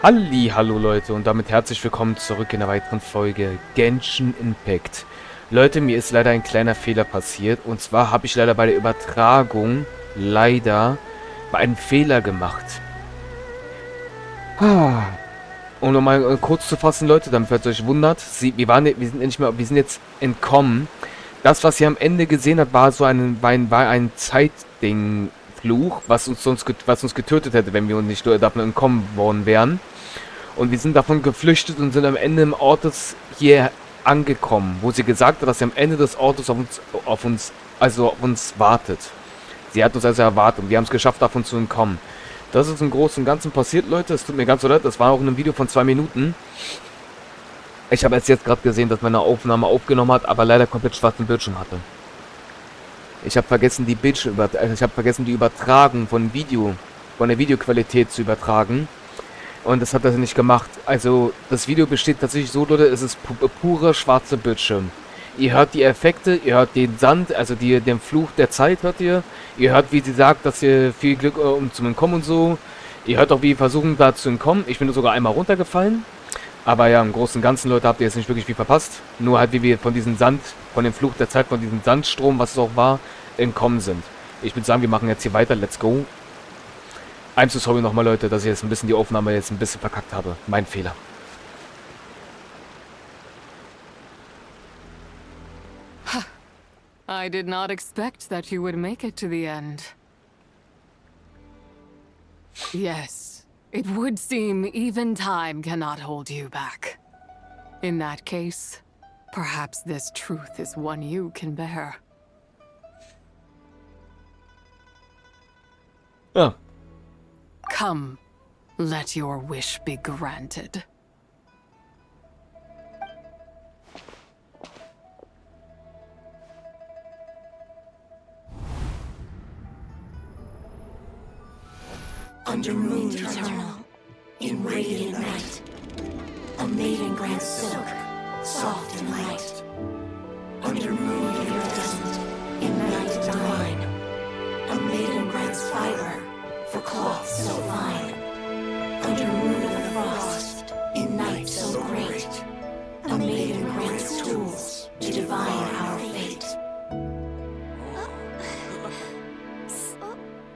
Hallo Leute und damit herzlich willkommen zurück in einer weiteren Folge Genshin Impact. Leute, mir ist leider ein kleiner Fehler passiert und zwar habe ich leider bei der Übertragung einen Fehler gemacht. Um nochmal kurz zu fassen, Leute, damit ihr euch wundert, wir sind jetzt entkommen. Das, was ihr am Ende gesehen habt, war ein Zeitding, Fluch, was uns getötet hätte, wenn wir uns nicht davon entkommen worden wären. Und wir sind davon geflüchtet und sind am Ende im Ortes hier angekommen, wo sie gesagt hat, dass sie am Ende des Ortes auf uns wartet. Sie hat uns also erwartet und wir haben es geschafft, davon zu entkommen. Das ist im Großen und Ganzen passiert, Leute. Es tut mir ganz so leid, das war auch in einem Video von 2 Minuten. Ich habe jetzt gerade gesehen, dass meine Aufnahme aufgenommen hat, aber leider komplett schwarzen Bildschirm hatte. Ich habe vergessen, die Übertragung von der Videoqualität zu übertragen. Und das hat er nicht gemacht. Also, das Video besteht tatsächlich so, Leute, es ist purer schwarzer Bildschirm. Ihr hört die Effekte, ihr hört den Sand, also den Fluch der Zeit hört ihr. Ihr hört, wie sie sagt, dass ihr viel Glück um zum Entkommen und so. Ihr hört auch, wie wir versuchen, da zu entkommen. Ich bin sogar einmal runtergefallen. Aber ja, im Großen und Ganzen, Leute, habt ihr jetzt nicht wirklich viel verpasst. Nur halt, wie wir von diesem Sand, von dem Fluch der Zeit, von diesem Sandstrom, was es auch war, entkommen sind. Ich würde sagen, wir machen jetzt hier weiter. Let's go. I'm so sorry nochmal, Leute, dass ich jetzt die Aufnahme jetzt ein bisschen verkackt habe. Mein Fehler. I did not expect that you would make it to the end. Yes, it would seem even time cannot hold you back. In that case, perhaps this truth is one you can bear. Ja. Come, let your wish be granted. Under moon eternal, in radiant night, a maiden grants silk, soft and light. Under moon iridescent, in night divine, a maiden grants fiber, for cloth so fine. Under moon of frost, in night so great, a maiden grants tools to divine our fate.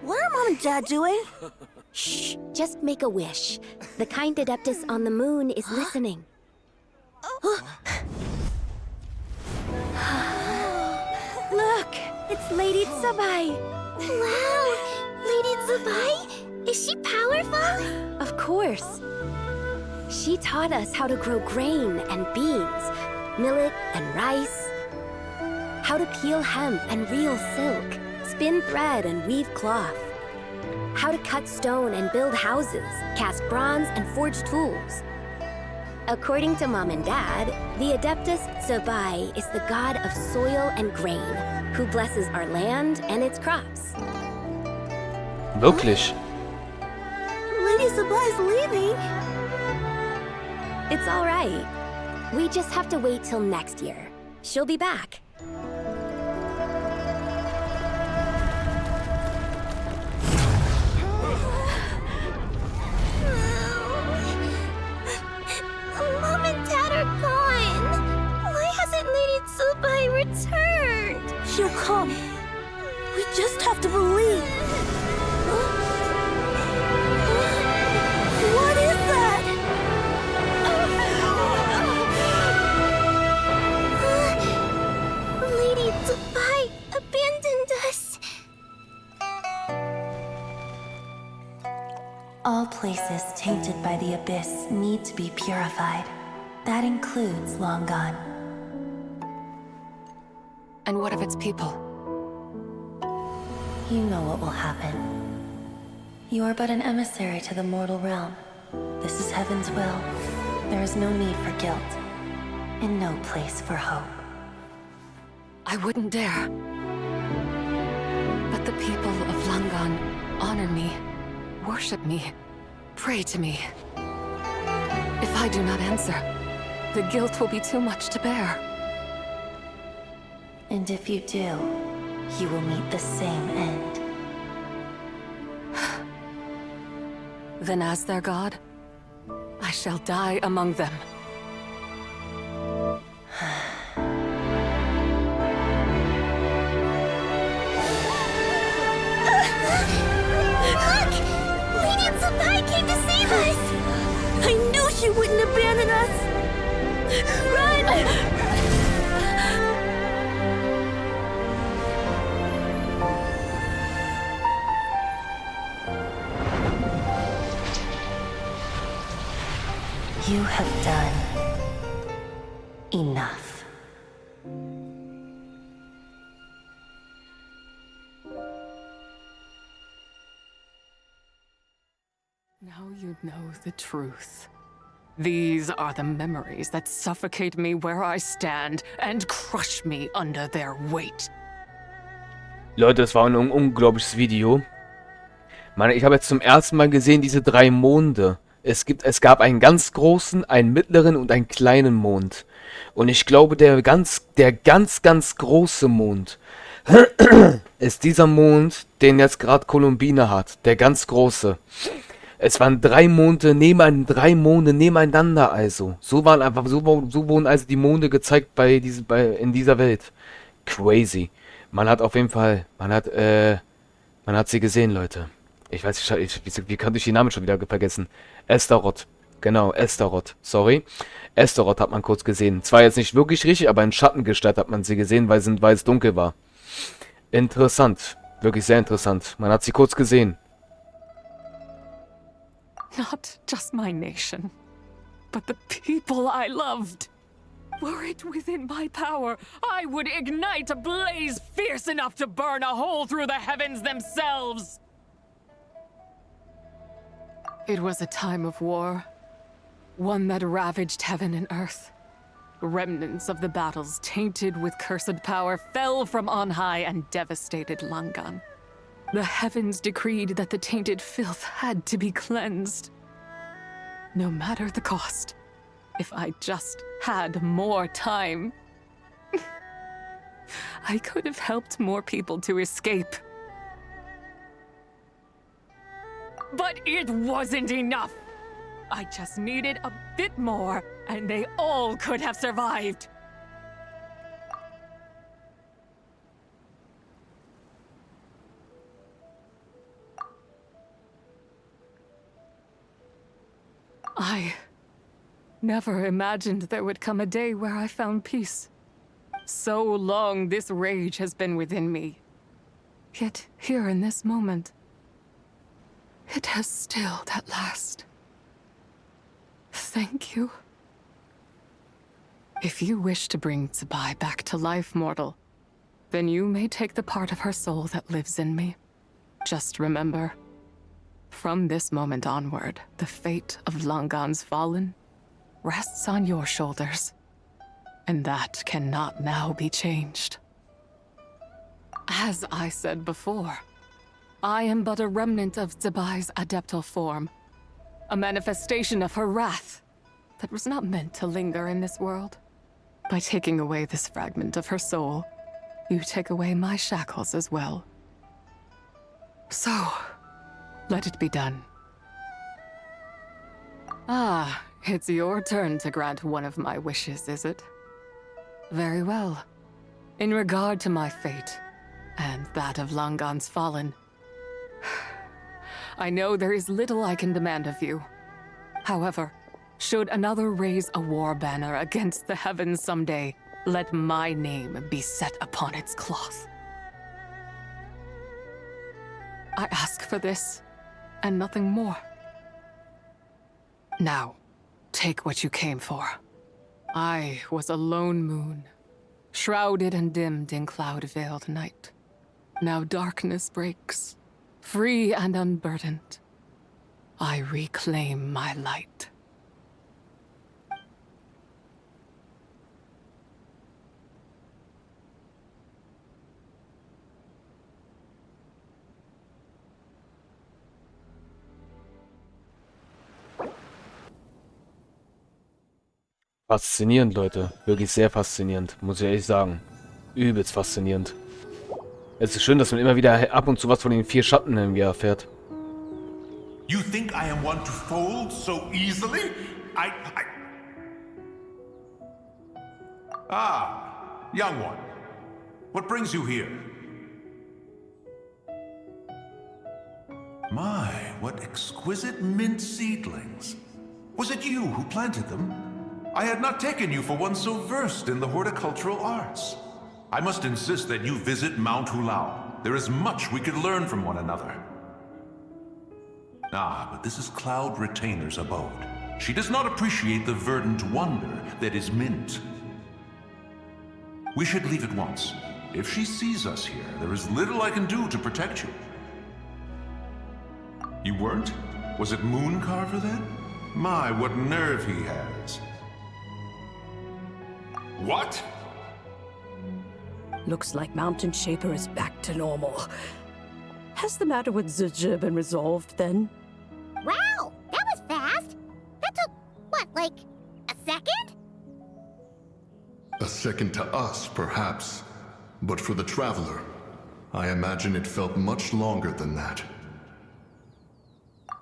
What are Mom and Dad doing? Shh, just make a wish. The kind Adeptus on the moon is listening. Look, it's Lady Tsubai. Wow, Lady Tsubai? Is she powerful? Of course. She taught us how to grow grain and beans, millet and rice, how to peel hemp and reel silk, spin thread and weave cloth, how to cut stone and build houses, cast bronze and forge tools. According to Mom and Dad, the Adeptus Tsubai is the god of soil and grain, who blesses our land and its crops. Wirklich? Lady Tsubai's leaving. It's all right. We just have to wait till next year. She'll be back. Mom and Dad are gone. Why hasn't Lady Tsubai returned? She'll come. We just have to believe. What is that? Lady Tsubai abandoned us. All places tainted by the abyss need to be purified. That includes Long Gone. And what of its people? You know what will happen. You are but an emissary to the mortal realm. This is Heaven's will. There is no need for guilt, and no place for hope. I wouldn't dare. But the people of Langan honor me, worship me, pray to me. If I do not answer, the guilt will be too much to bear. And if you do, you will meet the same end. Then as their god, I shall die among them. Look! Lady Tsubai came to save us! I knew she wouldn't abandon us! Run! You have done enough. Now you know the truth. These are the memories that suffocate me where I stand and crush me under their weight. Leute, das war ein unglaubliches Video. Mann, ich habe jetzt zum ersten Mal gesehen, diese 3 Monde. Es gab einen ganz großen, einen mittleren und einen kleinen Mond. Und ich glaube, der ganz große Mond ist dieser Mond, den jetzt gerade Columbine hat. Der ganz große. Es waren 3 Monde nebeneinander also. So wurden also die Monde gezeigt in dieser Welt. Crazy. Man hat auf jeden Fall, man hat sie gesehen, Leute. Ich weiß nicht, wie konnte ich die Namen schon wieder vergessen? Astaroth. Genau, Astaroth. Sorry. Astaroth hat man kurz gesehen. Zwar jetzt nicht wirklich richtig, aber in Schattengestalt hat man sie gesehen, weil es dunkel war. Interessant. Wirklich sehr interessant. Man hat sie kurz gesehen. Not just my nation, but the people I loved. Were it within my power, I would ignite a blaze fierce enough to burn a hole through the heavens themselves. It was a time of war, one that ravaged heaven and earth. Remnants of the battles tainted with cursed power fell from on high and devastated Langan. The heavens decreed that the tainted filth had to be cleansed. No matter the cost, if I just had more time, I could have helped more people to escape. But it wasn't enough. I just needed a bit more, and they all could have survived. I never imagined there would come a day where I found peace. So long this rage has been within me. Yet here in this moment, it has stilled at last. Thank you. If you wish to bring Tsubai back to life, mortal, then you may take the part of her soul that lives in me. Just remember, from this moment onward, the fate of Langan's fallen rests on your shoulders, and that cannot now be changed. As I said before, I am but a remnant of Tsubai's adeptal form, a manifestation of her wrath that was not meant to linger in this world. By taking away this fragment of her soul, you take away my shackles as well. So, let it be done. Ah, it's your turn to grant one of my wishes, is it? Very well. In regard to my fate, and that of Langan's fallen, I know there is little I can demand of you. However, should another raise a war banner against the heavens someday, let my name be set upon its cloth. I ask for this, and nothing more. Now, take what you came for. I was a lone moon, shrouded and dimmed in cloud-veiled night. Now darkness breaks, free and unburdened. I reclaim my light. Faszinierend, Leute. Wirklich sehr faszinierend, muss ich ehrlich sagen. Übelst faszinierend. Es ist schön, dass man immer wieder ab und zu was von den 4 Schatten irgendwie erfährt. You think I am one to fold so easily? Ah, young one. What brings you here? My, what exquisite mint seedlings. Was it you who planted them? I had not taken you for one so versed in the horticultural arts. I must insist that you visit Mount Hulao. There is much we could learn from one another. Ah, but this is Cloud Retainer's abode. She does not appreciate the verdant wonder that is mint. We should leave at once. If she sees us here, there is little I can do to protect you. You weren't? Was it Mooncarver then? My, what nerve he has. What? Looks like Mountain Shaper is back to normal. Has the matter with Ziqiao been resolved then? Wow, that was fast. That took, what, like a second? A second to us, perhaps. But for the Traveler, I imagine it felt much longer than that.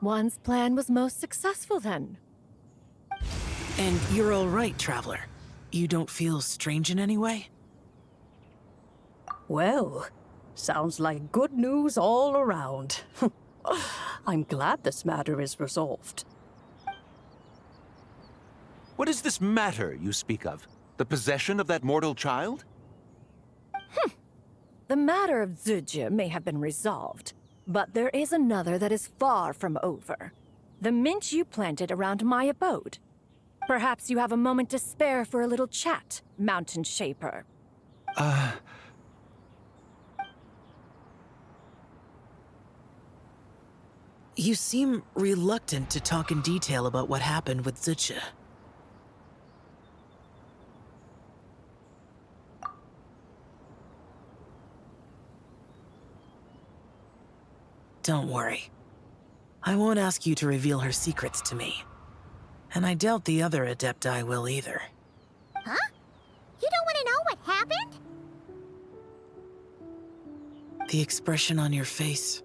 One's plan was most successful then. And you're all right, Traveler. You don't feel strange in any way? Well, sounds like good news all around. I'm glad this matter is resolved. What is this matter you speak of? The possession of that mortal child? The matter of Ziqiao may have been resolved, but there is another that is far from over. The mint you planted around my abode. Perhaps you have a moment to spare for a little chat, Mountain Shaper. You seem reluctant to talk in detail about what happened with Ziqiao. Don't worry. I won't ask you to reveal her secrets to me. And I doubt the other Adepti will either. Huh? You don't want to know what happened? The expression on your face.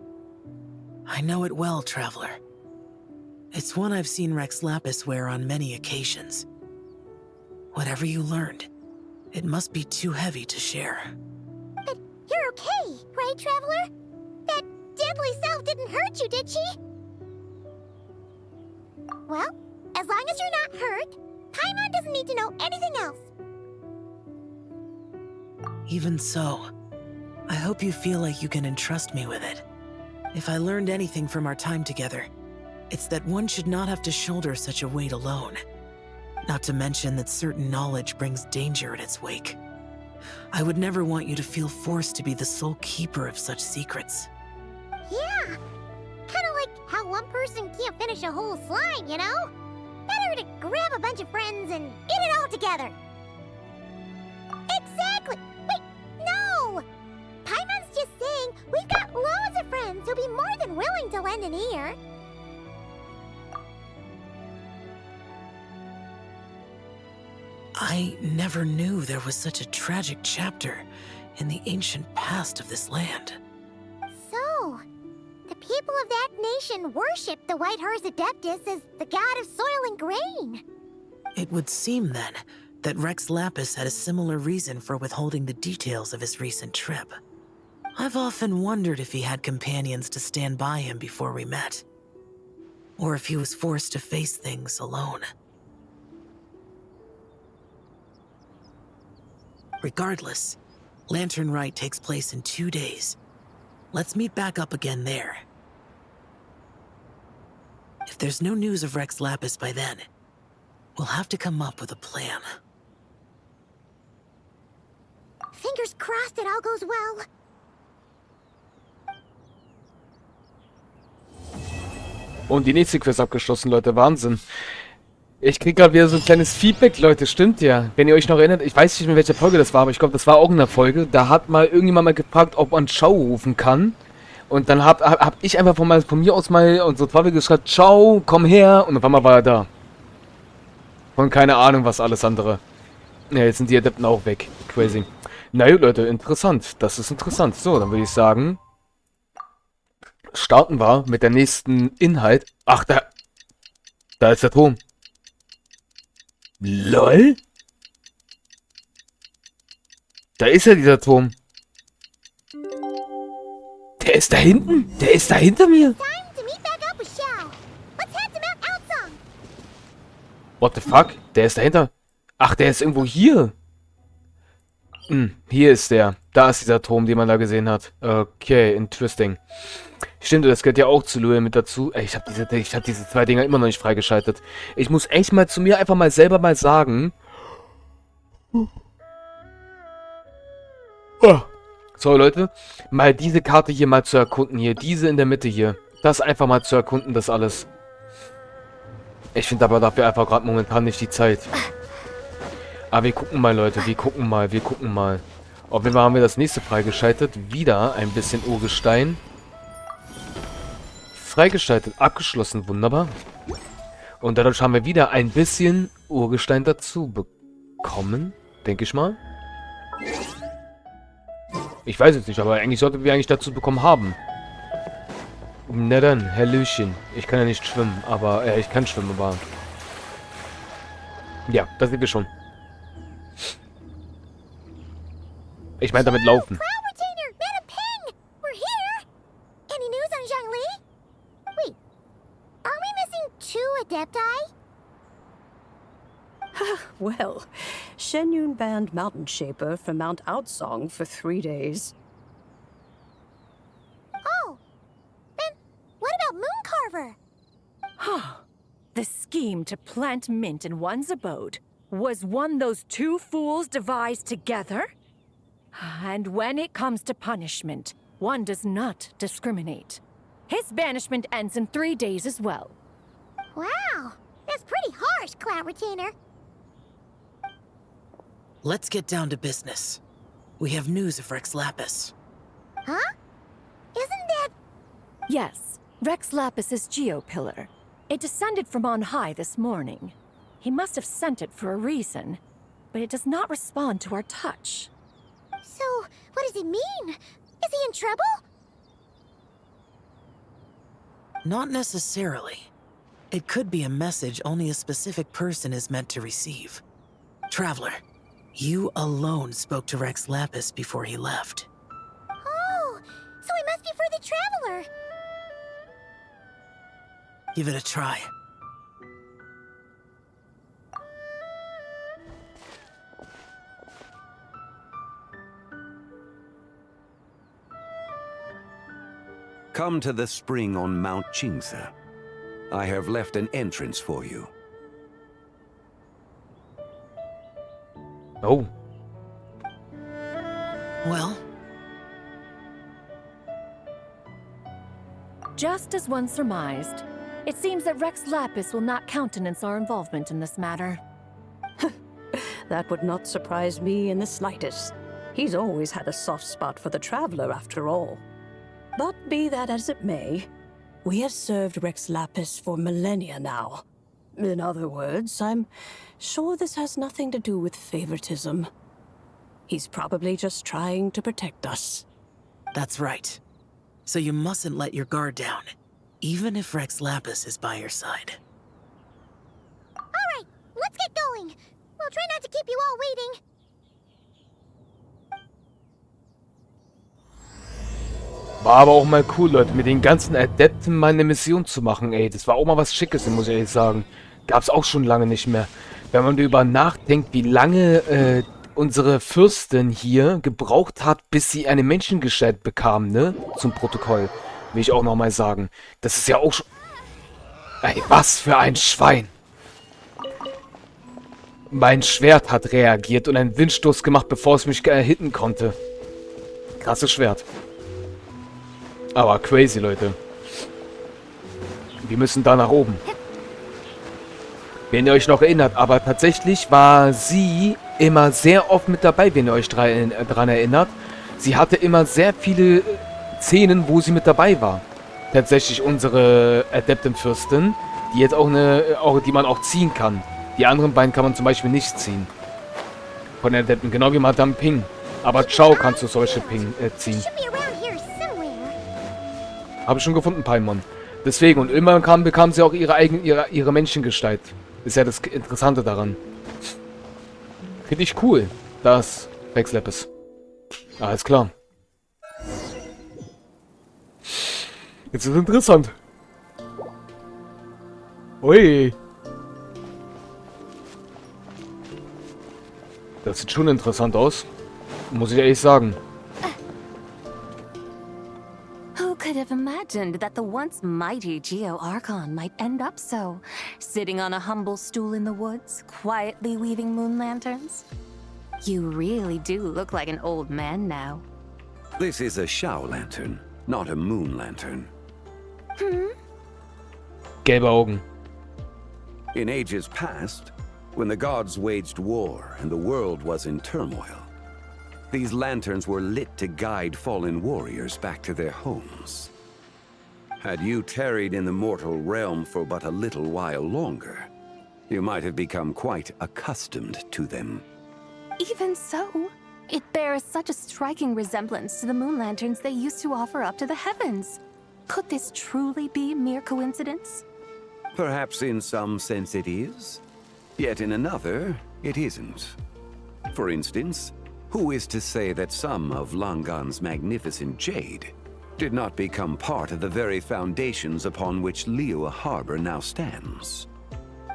I know it well, Traveler. It's one I've seen Rex Lapis wear on many occasions. Whatever you learned, it must be too heavy to share. But you're okay, right, Traveler? That deadly self didn't hurt you, did she? Well, as long as you're not hurt, Paimon doesn't need to know anything else. Even so, I hope you feel like you can entrust me with it. If I learned anything from our time together, it's that one should not have to shoulder such a weight alone. Not to mention that certain knowledge brings danger in its wake. I would never want you to feel forced to be the sole keeper of such secrets. Yeah, kind of like how one person can't finish a whole slime, you know? Better to grab a bunch of friends and eat it all together. Exactly! Wait, no! Paimon's just saying we've got loads of friends who'll be more than willing to lend an ear. I never knew there was such a tragic chapter in the ancient past of this land. So, the people of that nation worship the White Horse Adeptus as the god of soil and grain. It would seem, then, that Rex Lapis had a similar reason for withholding the details of his recent trip. I've often wondered if he had companions to stand by him before we met. Or if he was forced to face things alone. Regardless, Lantern Rite takes place in 2 days. Let's meet back up again there. If there's no news of Rex Lapis by then, we'll have to come up with a plan. Fingers crossed it all goes well. Und die nächste Quest abgeschlossen, Leute. Wahnsinn. Ich krieg gerade wieder so ein kleines Feedback, Leute. Stimmt ja. Wenn ihr euch noch erinnert, ich weiß nicht mehr, welche Folge das war, aber ich glaube, das war auch in der Folge. Da hat mal irgendjemand mal gefragt, ob man Ciao rufen kann. Und dann hab ich einfach von mir aus mal und so Travel geschrieben, Ciao, komm her. Und auf einmal war er da. Von keine Ahnung, was alles andere. Ja, jetzt sind die Adepten auch weg. Crazy. Na gut, Leute, interessant. Das ist interessant. So, dann würde ich sagen, starten wir mit der nächsten Inhalt. Ach, da ist der Turm. LOL? Da ist ja dieser Turm. Der ist da hinten. Der ist da hinter mir. What the fuck? Der ist dahinter. Ach, der ist irgendwo hier. Hier ist der. Da ist dieser Turm, den man da gesehen hat. Okay, interesting. Stimmt, das gehört ja auch zu Louis mit dazu. Ey, ich hab diese 2 Dinger immer noch nicht freigeschaltet. Ich muss echt mal zu mir einfach mal selber mal sagen. So, Leute. Mal diese Karte hier mal zu erkunden hier. Diese in der Mitte hier. Das einfach mal zu erkunden, das alles. Ich finde aber dafür einfach gerade momentan nicht die Zeit. Aber wir gucken mal, Leute. Wir gucken mal. Auf jeden Fall haben wir das nächste freigeschaltet. Wieder ein bisschen Urgestein. Freigeschaltet. Abgeschlossen. Wunderbar. Und dadurch haben wir wieder ein bisschen Urgestein dazu bekommen. Denke ich mal. Ich weiß jetzt nicht, aber eigentlich sollten wir dazu bekommen haben. Na dann, Hallöchen. Ich kann ja nicht schwimmen, aber... ich kann schwimmen, aber... Ja, das sehen wir schon. Ich meine damit laufen. Well, Shenyun banned Mountain Shaper from Mount Outsong for 3 days. Oh, then what about Mooncarver? The scheme to plant mint in one's abode was one those 2 fools devised together? And when it comes to punishment, one does not discriminate. His banishment ends in 3 days as well. Wow, that's pretty harsh, Cloud Retainer. Let's get down to business. We have news of Rex Lapis. Huh? Isn't that... Yes, Rex Lapis's Geopillar. It descended from on high this morning. He must have sent it for a reason, but it does not respond to our touch. So, what does it mean? Is he in trouble? Not necessarily. It could be a message only a specific person is meant to receive. Traveler, you alone spoke to Rex Lapis before he left. Oh, so it must be for the Traveler. Give it a try. Come to the spring on Mount Qingse. I have left an entrance for you. Oh. Well? Just as one surmised, it seems that Rex Lapis will not countenance our involvement in this matter. That would not surprise me in the slightest. He's always had a soft spot for the Traveler, after all. But be that as it may, we have served Rex Lapis for millennia now. In other words, I'm sure this has nothing to do with favoritism. He's probably just trying to protect us. That's right. So you mustn't let your guard down, even if Rex Lapis is by your side. Alright, let's get going. We'll try not to keep you all waiting. War aber auch mal cool, Leute, mit den ganzen Adepten mal eine Mission zu machen, ey. Das war auch mal was Schickes, muss ich ehrlich sagen. Gab's auch schon lange nicht mehr. Wenn man darüber nachdenkt, wie lange unsere Fürstin hier gebraucht hat, bis sie eine Menschengestalt bekam, ne? Zum Protokoll. Will ich auch nochmal sagen. Das ist ja auch schon... Ey, was für ein Schwein. Mein Schwert hat reagiert und einen Windstoß gemacht, bevor es mich hitten konnte. Krasses Schwert. Aber crazy, Leute. Wir müssen da nach oben. Wenn ihr euch noch erinnert, aber tatsächlich war sie immer sehr oft mit dabei, wenn ihr euch dran erinnert. Sie hatte immer sehr viele Szenen, wo sie mit dabei war. Tatsächlich unsere Adeptenfürstin, die jetzt auch die man auch ziehen kann. Die anderen beiden kann man zum Beispiel nicht ziehen. Von den Adepten, genau wie Madame Ping. Aber Chao kannst du solche Ping ziehen. Habe ich schon gefunden, Paimon. Deswegen, und immer bekam sie auch ihre Menschengestalt. Ist ja das Interessante daran. Finde ich cool, dass Wechslab ist. Alles klar. Jetzt ist es interessant. Ui. Das sieht schon interessant aus. Muss ich ehrlich sagen. Who could have imagined that the once mighty Geo Archon might end up so, sitting on a humble stool in the woods, quietly weaving moon lanterns? You really do look like an old man now. This is a Shao lantern, not a moon lantern. Gelbe Augen. In ages past, when the gods waged war and the world was in turmoil, these lanterns were lit to guide fallen warriors back to their homes. Had you tarried in the mortal realm for but a little while longer, you might have become quite accustomed to them. Even so, it bears such a striking resemblance to the moon lanterns they used to offer up to the heavens. Could this truly be mere coincidence? Perhaps in some sense it is, yet in another, it isn't. For instance, who is to say that some of Langan's magnificent jade did not become part of the very foundations upon which Liyue Harbor now stands?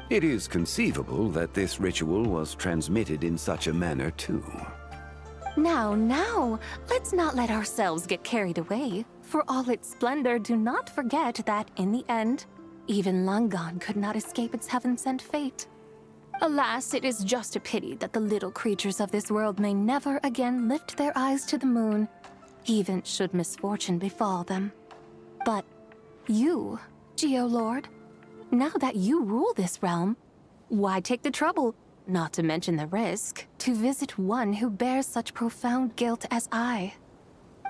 It is conceivable that this ritual was transmitted in such a manner too. Now, let's not let ourselves get carried away. For all its splendor, do not forget that, in the end, even Langan could not escape its heaven-sent fate. Alas, it is just a pity that the little creatures of this world may never again lift their eyes to the moon, even should misfortune befall them. But you, Geo-Lord, now that you rule this realm, why take the trouble, not to mention the risk, to visit one who bears such profound guilt as I?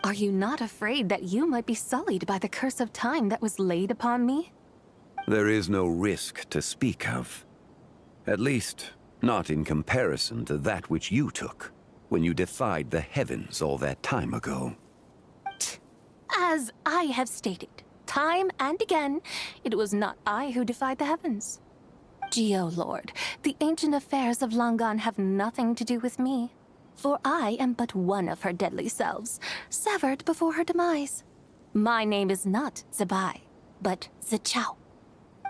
Are you not afraid that you might be sullied by the curse of time that was laid upon me? There is no risk to speak of. At least, not in comparison to that which you took when you defied the heavens all that time ago. As I have stated, time and again, it was not I who defied the heavens. Geo-Lord, the ancient affairs of Langan have nothing to do with me, for I am but one of her deadly selves, severed before her demise. My name is not Zibai, but Ziqiao.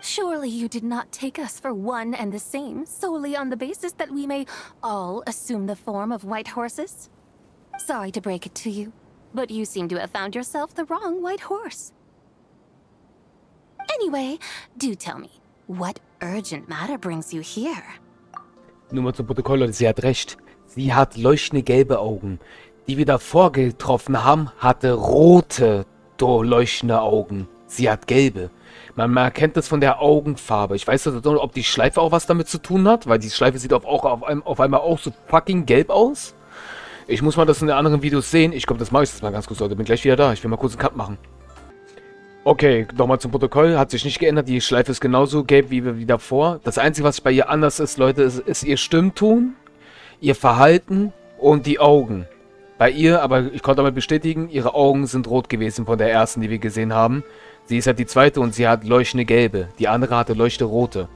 Surely you did not take us for one and the same solely on the basis that we may all assume the form of white horses? Sorry to break it to you, but you seem to have found yourself the wrong white horse. Anyway, do tell me, what urgent matter brings you here? Nur mal zum Protokoll, Leute, sie hat recht. Sie hat leuchtende gelbe Augen. Die wir davor getroffen haben, hatte rote, leuchtende Augen. Sie hat gelbe. Man erkennt das von der Augenfarbe. Ich weiß nicht, ob die Schleife auch was damit zu tun hat, weil die Schleife sieht auf einmal auch so fucking gelb aus. Ich muss mal das in den anderen Videos sehen. Ich glaube, das mache ich jetzt mal ganz kurz, Leute. Bin gleich wieder da. Ich will mal kurz einen Cut machen. Okay, nochmal zum Protokoll. Hat sich nicht geändert. Die Schleife ist genauso gelb wie davor. Das Einzige, was bei ihr anders ist, Leute, ist ihr Stimmton, ihr Verhalten und die Augen. Bei ihr, aber ich konnte damit bestätigen, ihre Augen sind rot gewesen von der ersten, die wir gesehen haben. Sie ist halt die zweite und sie hat leuchtende gelbe. Die andere hatte leuchtende rote.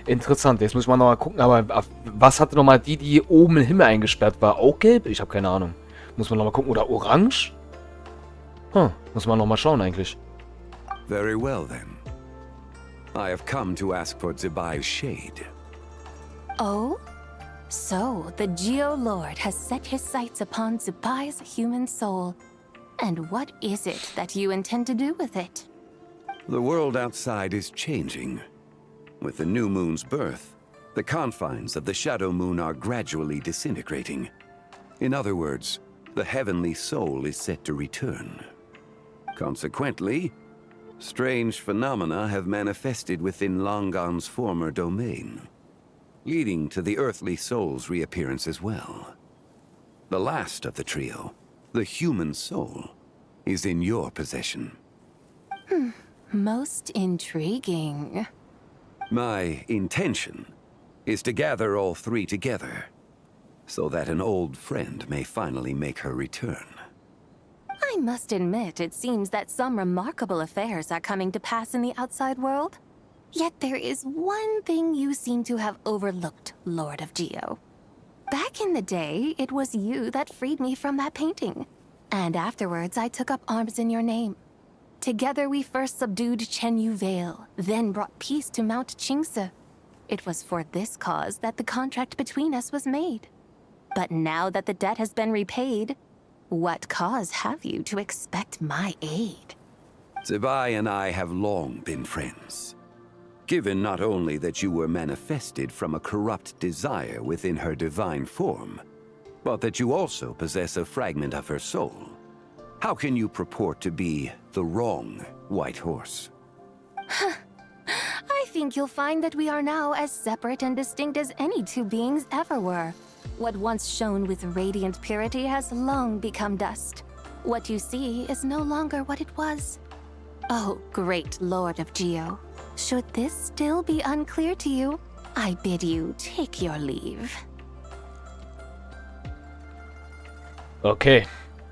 Interessant, jetzt muss man nochmal gucken, aber was hatte nochmal die oben im Himmel eingesperrt war? Auch gelb? Ich habe keine Ahnung. Muss man nochmal gucken. Oder orange? Muss man nochmal schauen eigentlich. Very well then. I have come to ask for Zibai's shade. Oh? So, the Geo-Lord has set his sights upon Zibai's human soul. And what is it that you intend to do with it? The world outside is changing. With the new moon's birth, the confines of the shadow moon are gradually disintegrating. In other words, the heavenly soul is set to return. Consequently, strange phenomena have manifested within Langan's former domain, leading to the earthly soul's reappearance as well. The last of the trio, the human soul, is in your possession. Most intriguing. My intention is to gather all three together, so that an old friend may finally make her return. must admit it seems that some remarkable affairs are coming to pass in the outside world. Yet there is one thing you seem to have overlooked, Lord of Geo. Back in the day, it was you that freed me from that painting. And afterwards, I took up arms in your name. Together we first subdued Chenyu Vale, then brought peace to Mount Qingse. It was for this cause that the contract between us was made. But now that the debt has been repaid, what cause have you to expect my aid? Zibai and I have long been friends. Given not only that you were manifested from a corrupt desire within her divine form, but that you also possess a fragment of her soul, how can you purport to be the wrong White Horse? I think you'll find that we are now as separate and distinct as any two beings ever were. What once shone with radiant purity has long become dust. What you see is no longer what it was. Oh, great Lord of Geo. Should this still be unclear to you, I bid you take your leave. Okay.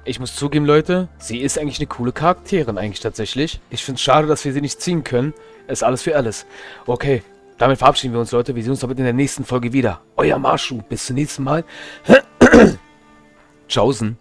Ich muss zugeben, Leute, sie ist eigentlich eine coole Charakterin eigentlich tatsächlich. Ich finde es schade, dass wir sie nicht ziehen können. Ist alles für alles. Okay, damit verabschieden wir uns, Leute. Wir sehen uns damit in der nächsten Folge wieder. Euer Masho. Bis zum nächsten Mal. Tschaußen.